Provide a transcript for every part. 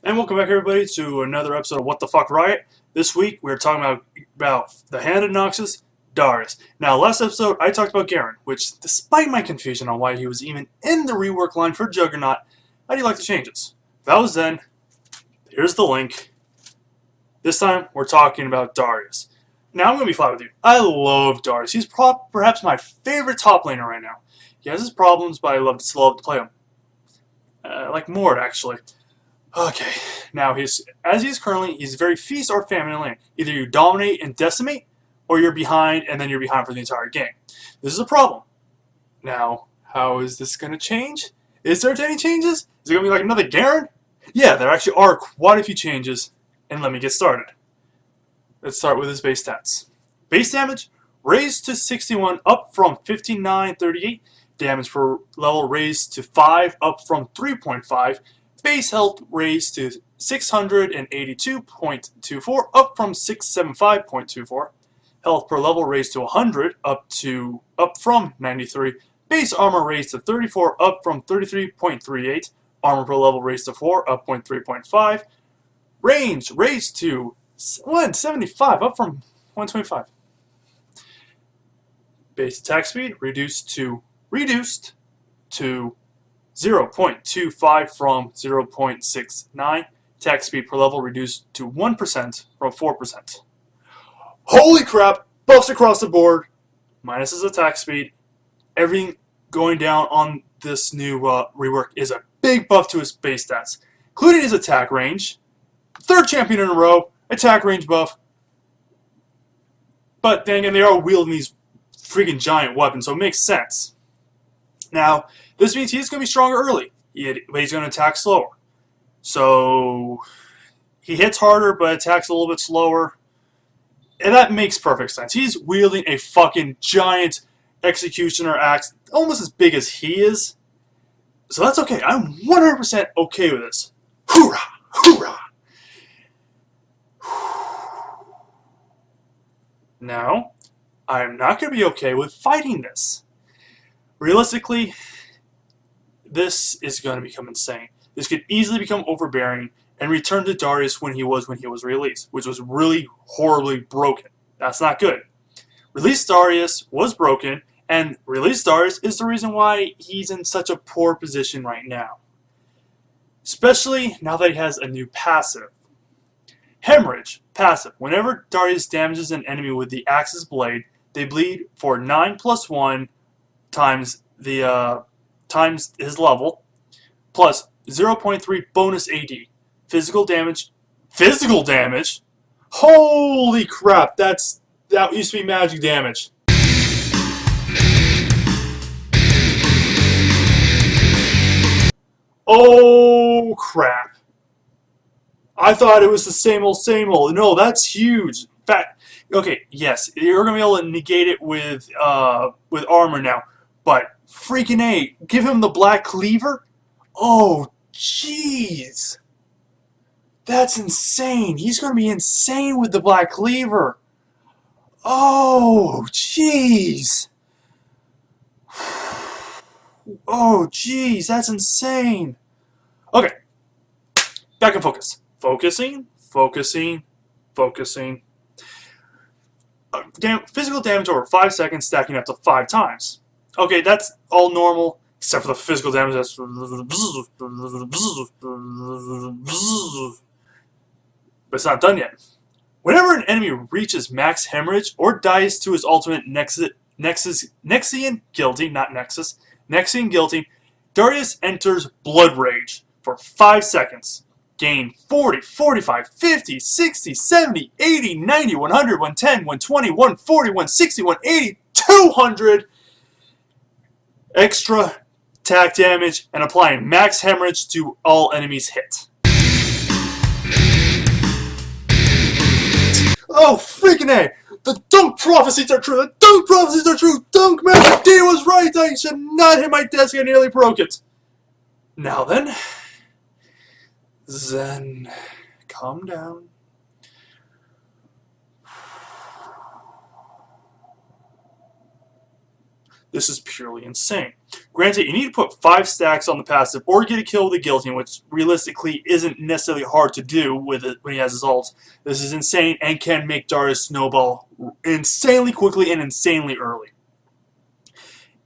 And welcome back, everybody, to another episode of What the Fuck Riot. This week, we're talking about the Hand of Noxus, Darius. Now, last episode, I talked about Garen, which, despite my confusion on why he was even in the rework line for Juggernaut, I do like the changes. That was then. Here's the link. This time, we're talking about Darius. Now, I'm going to be flat with you. I love Darius. He's perhaps my favorite top laner right now. He has his problems, but I love to play him. Like Mord, actually. Okay, now he's very feast or famine in lane. Either you dominate and decimate, or you're behind and then you're behind for the entire game. This is a problem. Now, how is this going to change? Is there any changes? Is it going to be like another Garen? Yeah, there actually are quite a few changes, and let me get started. Let's start with his base stats. Base damage raised to 61, up from 59.38. Damage per level raised to 5, up from 3.5. Base health raised to 682.24, up from 675.24. Health per level raised to 100, up from 93. Base armor raised to 34, up from 33.38. Armor per level raised to 4, up 3.5. Range raised to 175, up from 125. Base attack speed reduced to 0.25 from 0.69. Attack speed per level reduced to 1% from 4%. Holy crap! Buffs across the board, minus his attack speed. Everything going down on this new rework is a big buff to his base stats, including his attack range. Third champion in a row, attack range buff. But then again, they are wielding these freaking giant weapons, so it makes sense. Now, this means he's going to be stronger early, but he's going to attack slower. So, he hits harder, but attacks a little bit slower. And that makes perfect sense. He's wielding a fucking giant executioner axe, almost as big as he is. So that's okay. I'm 100% okay with this. Hoorah! Hoorah! Now, I'm not going to be okay with fighting this. Realistically, this is going to become insane. This could easily become overbearing and return to Darius when he was released, which was really horribly broken. That's not good. Released Darius was broken, and released Darius is the reason why he's in such a poor position right now. Especially now that he has a new passive. Hemorrhage, passive. Whenever Darius damages an enemy with the axe's blade, they bleed for 9+1 times his level, plus 0.3 bonus AD. Physical damage. Physical damage? Holy crap! That used to be magic damage. Oh crap! I thought it was the same old, same old. No, that's huge. In fact, okay, yes, you're gonna be able to negate it with armor now. But freaking A, give him the black cleaver? Oh, jeez. That's insane. He's going to be insane with the black cleaver. Oh, jeez. Oh, jeez, that's insane. Okay, back in focus. Focusing. Physical damage over 5 seconds, stacking up to 5 times. Okay, that's all normal, except for the physical damage. That's but it's not done yet. Whenever an enemy reaches max hemorrhage or dies to his ultimate Nexian guilty, Darius enters Blood Rage for 5 seconds. Gain 40, 45, 50, 60, 70, 80, 90, 100, 110, 120, 140, 160, 180, 200 extra attack damage and applying max hemorrhage to all enemies hit. Oh, freaking A! The Dunk prophecies are true! The Dunk prophecies are true! Dunk Master D was right! I should not hit my desk, I nearly broke it! Now then, Zen, calm down. This is purely insane. Granted, you need to put 5 stacks on the passive or get a kill with a guillotine, which realistically isn't necessarily hard to do with it when he has his ults. This is insane and can make Darius snowball insanely quickly and insanely early.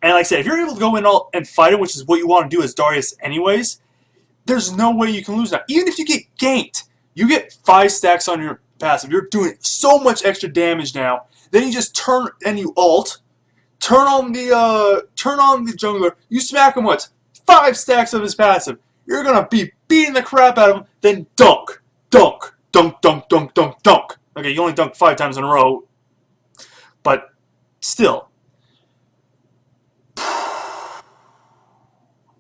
And like I said, if you're able to go in and fight him, which is what you want to do as Darius anyways, there's no way you can lose now. Even if you get ganked, you get 5 stacks on your passive. You're doing so much extra damage now. Then you just turn and you ult, turn on the jungler. You smack him once, 5 stacks of his passive. You're gonna be beating the crap out of him. Then dunk, dunk, dunk, dunk, dunk, dunk, dunk. Okay, you only dunk 5 times in a row, but still.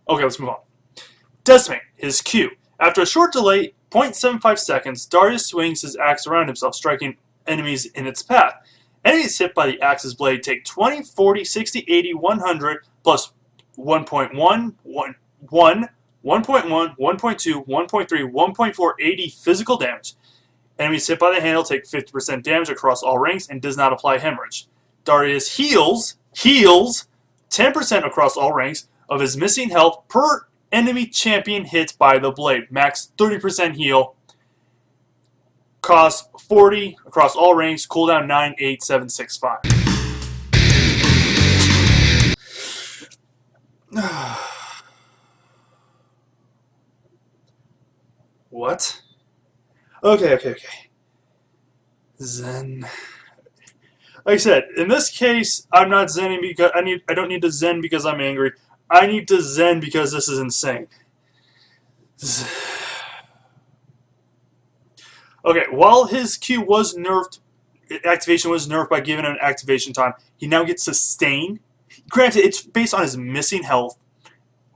Okay, let's move on. Decimate, his Q. After a short delay, 0.75 seconds, Darius swings his axe around himself, striking enemies in its path. Enemies hit by the axe's blade take 20, 40, 60, 80, 100, plus 1.1, 1.1, 1.1, 1.2, 1.3, 1.4, 80 physical damage. Enemies hit by the handle take 50% damage across all ranks and does not apply hemorrhage. Darius heals 10% across all ranks of his missing health per enemy champion hit by the blade. Max 30% heal. Cost 40 across all ranks. Cooldown 9, 8, 7, 6, 5. What? Okay. Zen. Like I said, in this case, I'm not zenning because I don't need to zen because I'm angry. I need to zen because this is insane. Okay, while his Q was nerfed, activation was nerfed by giving an activation time, he now gets sustain. Granted, it's based on his missing health,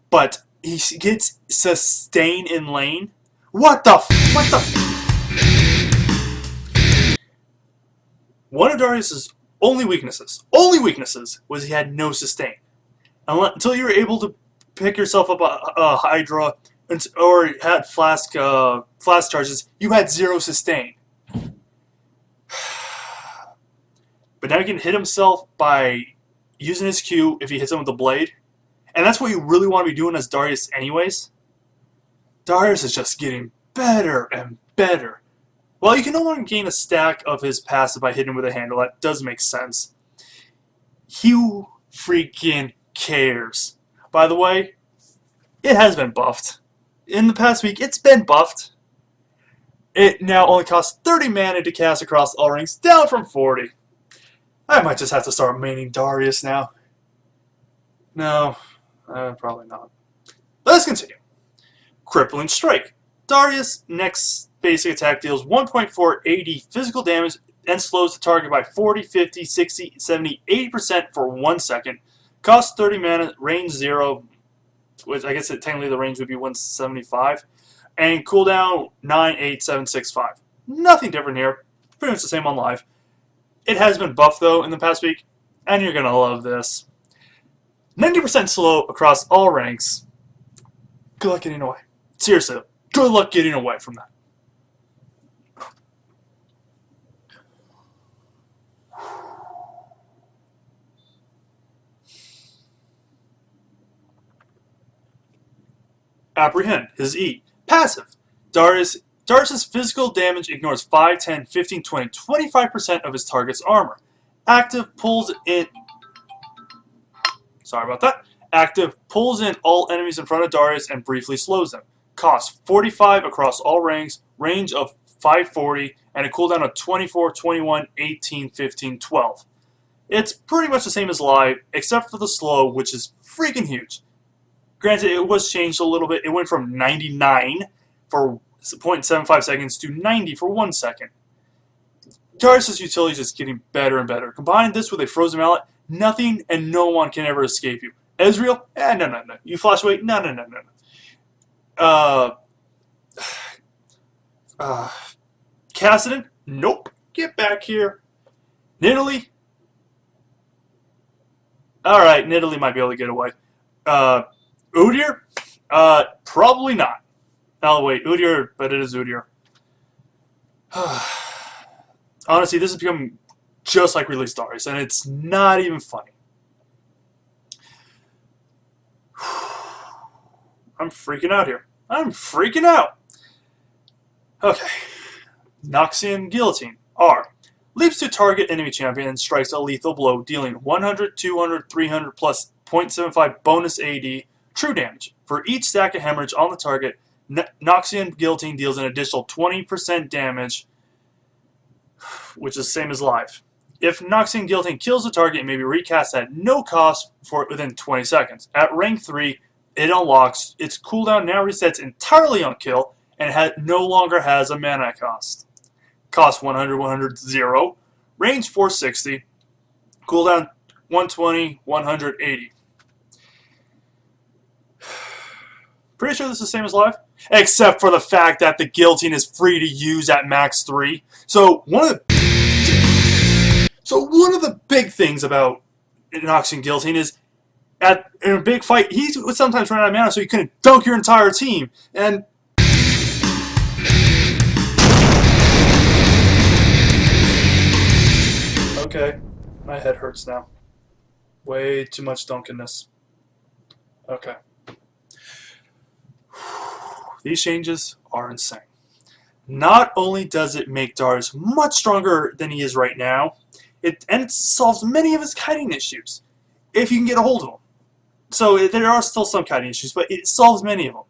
but he gets sustain in lane. What the? One of Darius's only weaknesses was he had no sustain. Until you were able to pick yourself up a Hydra or had flask charges, you had 0 sustain. But now he can hit himself by using his Q if he hits him with the blade. And that's what you really want to be doing as Darius anyways. Darius is just getting better and better. Well, you can no longer gain a stack of his passive by hitting him with a handle. That does make sense. Who freaking cares? By the way, it has been buffed. In the past week, it's been buffed. It now only costs 30 mana to cast across all ranks, down from 40. I might just have to start maining Darius now. No, probably not. Let's continue. Crippling Strike. Darius' next basic attack deals 1.480 physical damage and slows the target by 40, 50, 60, 70, 80% for 1 second. Costs 30 mana, range 0, which I guess technically the range would be 175. And cooldown 9, 8, 7, 6, 5. Nothing different here. Pretty much the same on live. It has been buffed though in the past week, and you're going to love this. 90% slow across all ranks. Good luck getting away. Seriously, good luck getting away from that. Apprehend, his E. Passive. Darius' physical damage ignores 5, 10, 15, 20, 25% of his target's armor. Active pulls in... Sorry about that. Active pulls in all enemies in front of Darius and briefly slows them. Cost 45 across all ranks, range of 540, and a cooldown of 24, 21, 18, 15, 12. It's pretty much the same as live, except for the slow, which is freaking huge. Granted, it was changed a little bit. It went from 99 for 0.75 seconds to 90 for 1 second. Darius' utility is just getting better and better. Combine this with a frozen mallet, nothing and no one can ever escape you. Ezreal? No. You flash away? No. Kassadin? Nope. Get back here. Nidalee? Alright, Nidalee might be able to get away. Udyr? Probably not. Oh, wait, Udyr, but it is Udyr. Honestly, this has become just like Release Darius, and it's not even funny. I'm freaking out here. I'm freaking out. Okay. Noxian Guillotine. R. Leaps to target enemy champion and strikes a lethal blow, dealing 100, 200, 300 plus 0.75 bonus AD true damage. For each stack of hemorrhage on the target, Noxian Guillotine deals an additional 20% damage, which is the same as live. If Noxian Guillotine kills the target, it may be recast at no cost for within 20 seconds. At rank 3, it unlocks. Its cooldown now resets entirely on kill, and no longer has a mana cost. Cost 100, 100, 0. Range 460. Cooldown 120, 180. Pretty sure this is the same as live, except for the fact that the Guillotine is free to use at max 3. So one of the big things about Noxian Guillotine is in a big fight, he would sometimes run out of mana, so you couldn't dunk your entire team. And okay, my head hurts now. Way too much dunkiness. Okay. These changes are insane. Not only does it make Darius much stronger than he is right now, it solves many of his kiting issues, if you can get a hold of them. So there are still some kiting issues, but it solves many of them.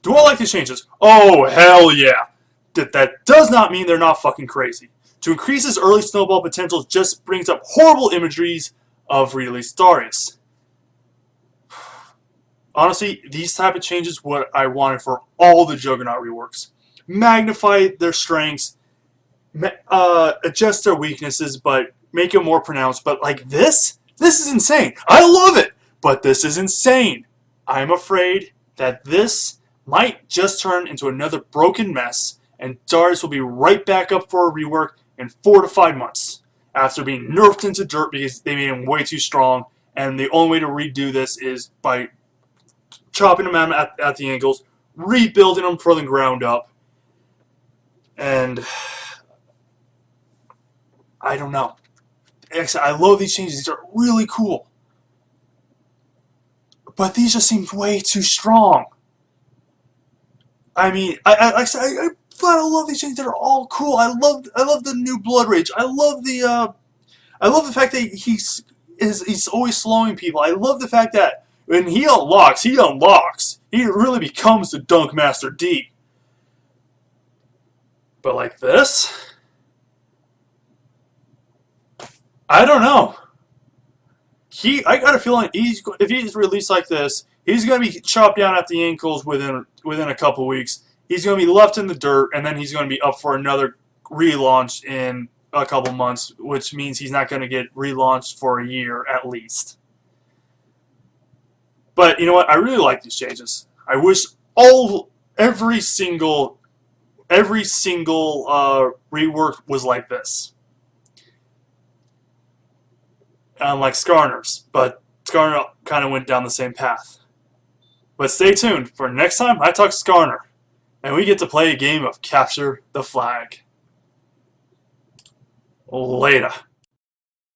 Do I like these changes? Oh, hell yeah. That does not mean they're not fucking crazy. To increase his early snowball potential just brings up horrible imageries of released Darius. Honestly, these type of changes what I wanted for all the Juggernaut reworks. Magnify their strengths, adjust their weaknesses, but make it more pronounced. But like this is insane. I love it, but this is insane. I'm afraid that this might just turn into another broken mess, and Darius will be right back up for a rework in 4 to 5 months after being nerfed into dirt because they made him way too strong, and the only way to redo this is by chopping him at the ankles, rebuilding him from the ground up, and I don't know. I love these changes. These are really cool. But these just seem way too strong. I mean, I flat out love these changes. They're all cool. I love the new Blood Rage. I love the fact that he's always slowing people. I love the fact that when he unlocks. He really becomes the Dunk Master D. But like this, I don't know. I got a feeling if he's released like this, he's going to be chopped down at the ankles within a couple weeks. He's going to be left in the dirt, and then he's going to be up for another relaunch in a couple months, which means he's not going to get relaunched for a year at least. But you know what? I really like these changes. I wish every single rework was like this. Unlike Skarner's, but Skarner kind of went down the same path. But stay tuned for next time I talk Skarner, and we get to play a game of Capture the Flag. Later.